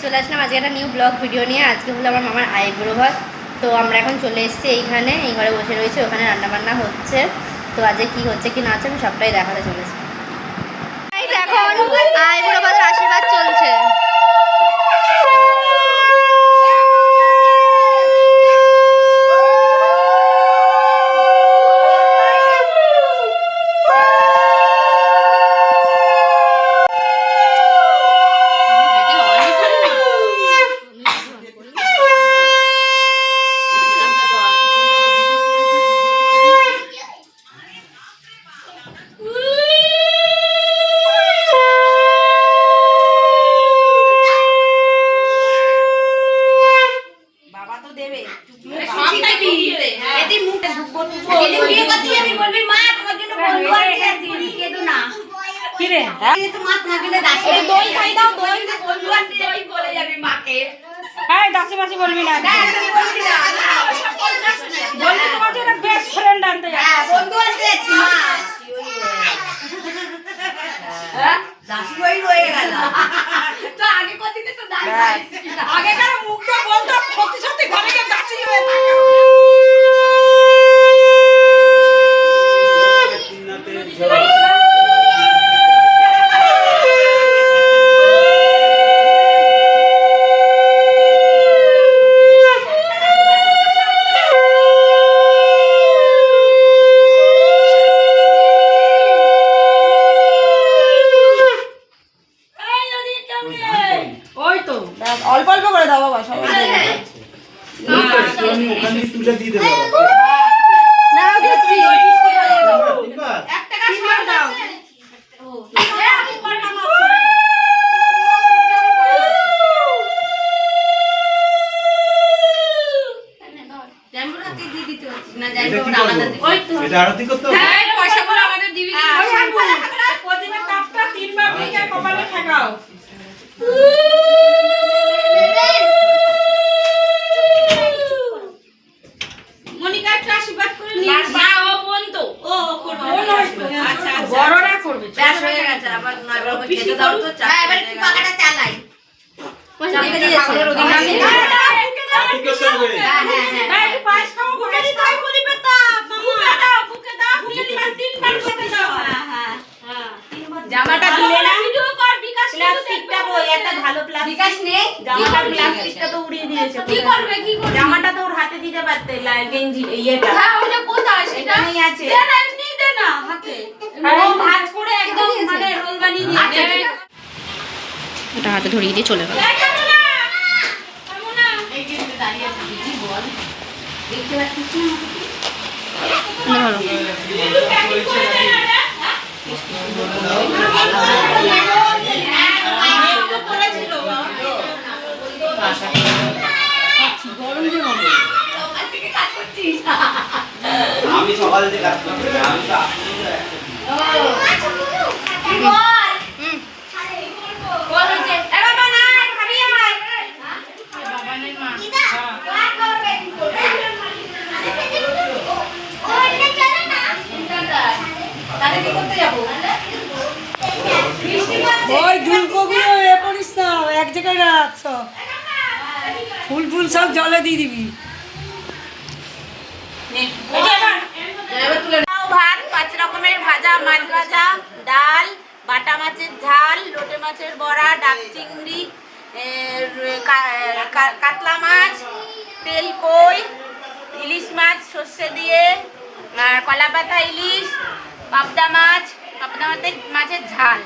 চলে আসলাম আজকে একটা নিউ ব্লগ ভিডিও নিয়ে। আজকে হলো আমার মামার আইব্রো ভাত। তো আমরা এখন চলে এসেছি এইখানে, এই ঘরে বসে রয়েছি, ওখানে রান্নাবান্না হচ্ছে। তো আজকে কি হচ্ছে কি না হচ্ছে আমি সবটাই দেখাতে চলেছি। এখন আইব্রো ভাতের আশীর্বাদ চলছে। বলবি না, বলবি তোমার জন্য বেস্ট ফ্রেন্ড আনতে যাচ্ছি, বন্ধু আনতে যাচ্ছি মা। দাসি ওই রয়ে গেল তো আগে কতদিনে তো দাসি আগেকার মুখটা বলতো সত্যি সত্যি ঘরে গিয়ে দাসি হয়ে থাকে। অল্প অল্প করে দাও বাবা, সবাই তুলে দিয়ে দেবো। জামাটা দিলে না ভিডিও কর বিকাশ প্লাস্টিকটা বল একটা ভালো প্লাস্টিক বিকাশ নেই জামাটা প্লাস্টিকটা তো উড়িয়ে দিয়েছে। কি করবে জামাটা তো ওর হাতে দিতে পারতে গেঞ্জি ইয়েটা। হ্যাঁ ওটা কোথায় সেটা নেই আছে, দে না এমনি দে না হাতে ও ভাঁজ করে একদম মানে রোল বানিয়ে দিয়ে এটা হাতে ধরিয়ে দিয়ে চলে গেল। এই যে দাঁড়িয়ে আছে দিদি বল দেখতে পাচ্ছিস না ভালো আমি সকাল থেকে কাজ করছি, আমি তো ওই ঝুলকোগুলো এ করিস না, এক জায়গায় রাখ, ফুল ফুল সব জলে দিয়ে দিবি। ভাত, 5 রকমের ভাজা, মাছ ভাজা, ডাল, বাটা মাছের ঝাল, লোটে মাছের বড়া, ডাক চিংড়ি, কাতলা মাছ, তেল কই, ইলিশ মাছ সর্ষে দিয়ে, কলা পাতা ইলিশ, পাবদা মাছের ঝাল,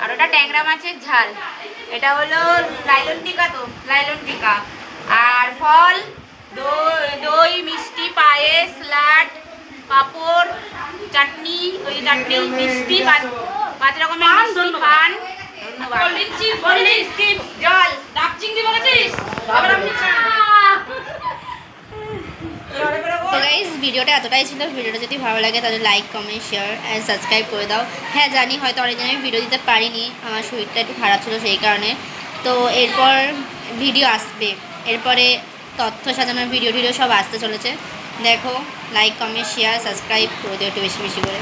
আর ওটা ট্যাংরা মাছের ঝাল। এটা হলো লাইলন টিকা, তো লাইলন টিকা। আর ফল, দই, মিষ্টি, পায়েস, লাড, পাঁপড়, চাটনি, ওই চাটনি, মিষ্টি, 5 রকমের মিষ্টি, পান, জল, ডাব চিংড়ি বলেছিস। তো গাইস ভিডিওটা এতটাই ছিল। ভিডিওটা যদি ভালো লাগে তাহলে like, comment, share and subscribe করে দাও। হ্যাঁ জানি হয়তো অনেকদিন আমি ভিডিও দিতে পারিনি, আমার শরীরটা একটু খারাপ ছিল সেই কারণে। তো এরপর ভিডিও আসবে, এরপরে তথ্য সাজানোর ভিডিও সব আসতে চলেছে। দেখো, লাইক, কমেন্ট, শেয়ার, সাবস্ক্রাইব করে দিও একটু বেশি বেশি করে।